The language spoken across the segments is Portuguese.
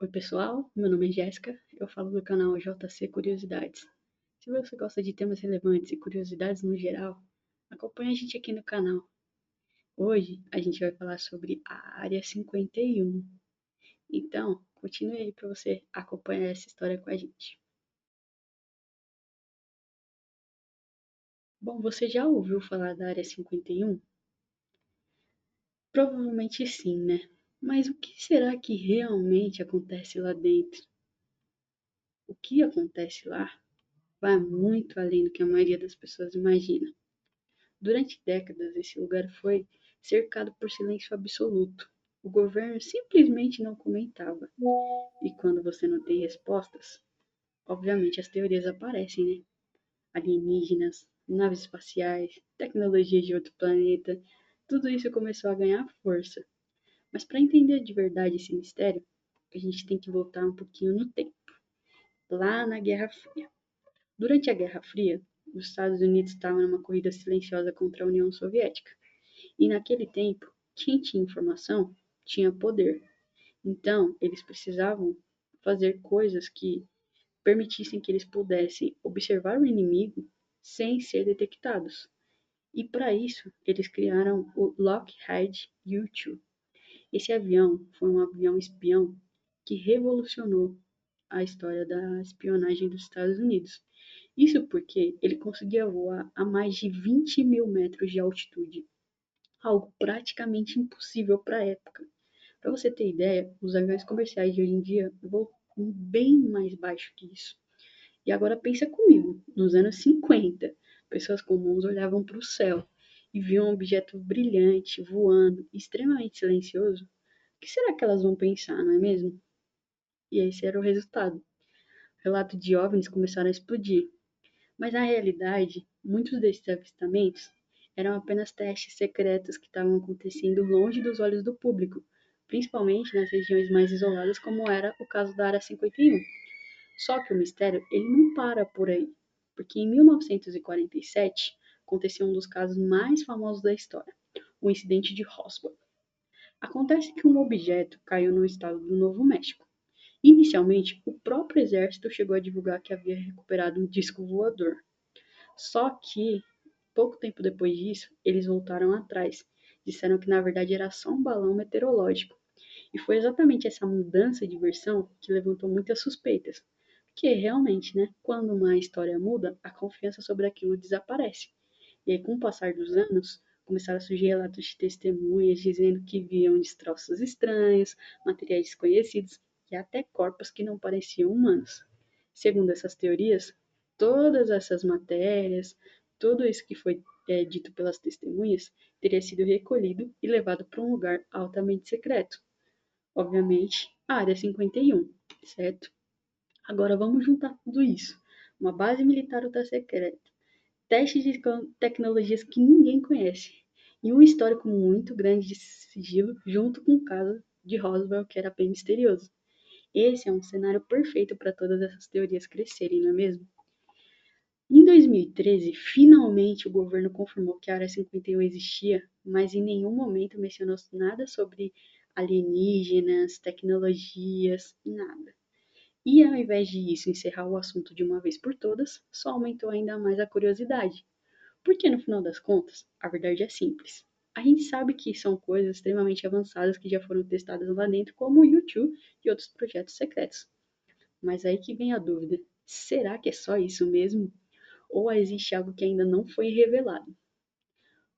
Oi pessoal, meu nome é Jéssica, eu falo do canal JC Curiosidades. Se você gosta de temas relevantes e curiosidades no geral, acompanhe a gente aqui no canal. Hoje a gente vai falar sobre a Área 51. Então, continue aí para você acompanhar essa história com a gente. Bom, você já ouviu falar da Área 51? Provavelmente sim, né? Mas o que será que realmente acontece lá dentro? O que acontece lá vai muito além do que a maioria das pessoas imagina. Durante décadas, esse lugar foi cercado por silêncio absoluto. O governo simplesmente não comentava. E quando você não tem respostas, obviamente as teorias aparecem, né? Alienígenas, naves espaciais, tecnologias de outro planeta, tudo isso começou a ganhar força. Mas para entender de verdade esse mistério, a gente tem que voltar um pouquinho no tempo, lá na Guerra Fria. Durante a Guerra Fria, os Estados Unidos estavam numa corrida silenciosa contra a União Soviética. E naquele tempo, quem tinha informação tinha poder. Então, eles precisavam fazer coisas que permitissem que eles pudessem observar o inimigo sem ser detectados. E para isso, eles criaram o Lockheed U-2. Esse avião foi um avião espião que revolucionou a história da espionagem dos Estados Unidos. Isso porque ele conseguia voar a mais de 20 mil metros de altitude, algo praticamente impossível para a época. Para você ter ideia, os aviões comerciais de hoje em dia voam bem mais baixo que isso. E agora pensa comigo, nos anos 50, pessoas comuns olhavam para o céu e viam um objeto brilhante voando, extremamente silencioso. O que será que elas vão pensar, não é mesmo? E esse era o resultado. Relatos de OVNIs começaram a explodir, mas na realidade, muitos desses avistamentos eram apenas testes secretos que estavam acontecendo longe dos olhos do público, principalmente nas regiões mais isoladas, como era o caso da Área 51. Só que o mistério ele não para por aí, porque em 1947 aconteceu um dos casos mais famosos da história, o incidente de Roswell. Acontece que um objeto caiu no estado do Novo México. Inicialmente, o próprio exército chegou a divulgar que havia recuperado um disco voador. Só que, pouco tempo depois disso, eles voltaram atrás. Disseram que na verdade era só um balão meteorológico. E foi exatamente essa mudança de versão que levantou muitas suspeitas. Porque realmente, né, quando uma história muda, a confiança sobre aquilo desaparece. E aí, com o passar dos anos, começaram a surgir relatos de testemunhas dizendo que viam destroços estranhos, materiais desconhecidos e até corpos que não pareciam humanos. Segundo essas teorias, todas essas matérias, tudo isso que foi dito pelas testemunhas, teria sido recolhido e levado para um lugar altamente secreto. Obviamente, a Área 51, certo? Agora vamos juntar tudo isso. Uma base militar ultra secreta, testes de tecnologias que ninguém conhece e um histórico muito grande de sigilo junto com o caso de Roswell, que era bem misterioso. Esse é um cenário perfeito para todas essas teorias crescerem, não é mesmo? Em 2013, finalmente o governo confirmou que a Área 51 existia, mas em nenhum momento mencionou nada sobre alienígenas, tecnologias, nada. E ao invés de isso encerrar o assunto de uma vez por todas, só aumentou ainda mais a curiosidade. Porque no final das contas, a verdade é simples. A gente sabe que são coisas extremamente avançadas que já foram testadas lá dentro, como o YouTube e outros projetos secretos. Mas aí que vem a dúvida: será que é só isso mesmo? Ou existe algo que ainda não foi revelado?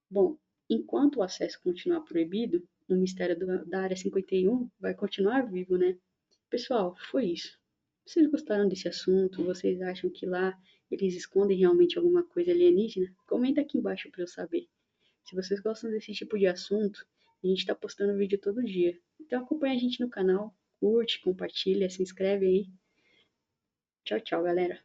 Bom, enquanto o acesso continuar proibido, o mistério da Área 51 vai continuar vivo, né? Pessoal, foi isso. Vocês gostaram desse assunto? Vocês acham que lá eles escondem realmente alguma coisa alienígena? Comenta aqui embaixo para eu saber. Se vocês gostam desse tipo de assunto, a gente está postando vídeo todo dia. Então acompanha a gente no canal, curte, compartilha, se inscreve aí. Tchau, tchau, galera.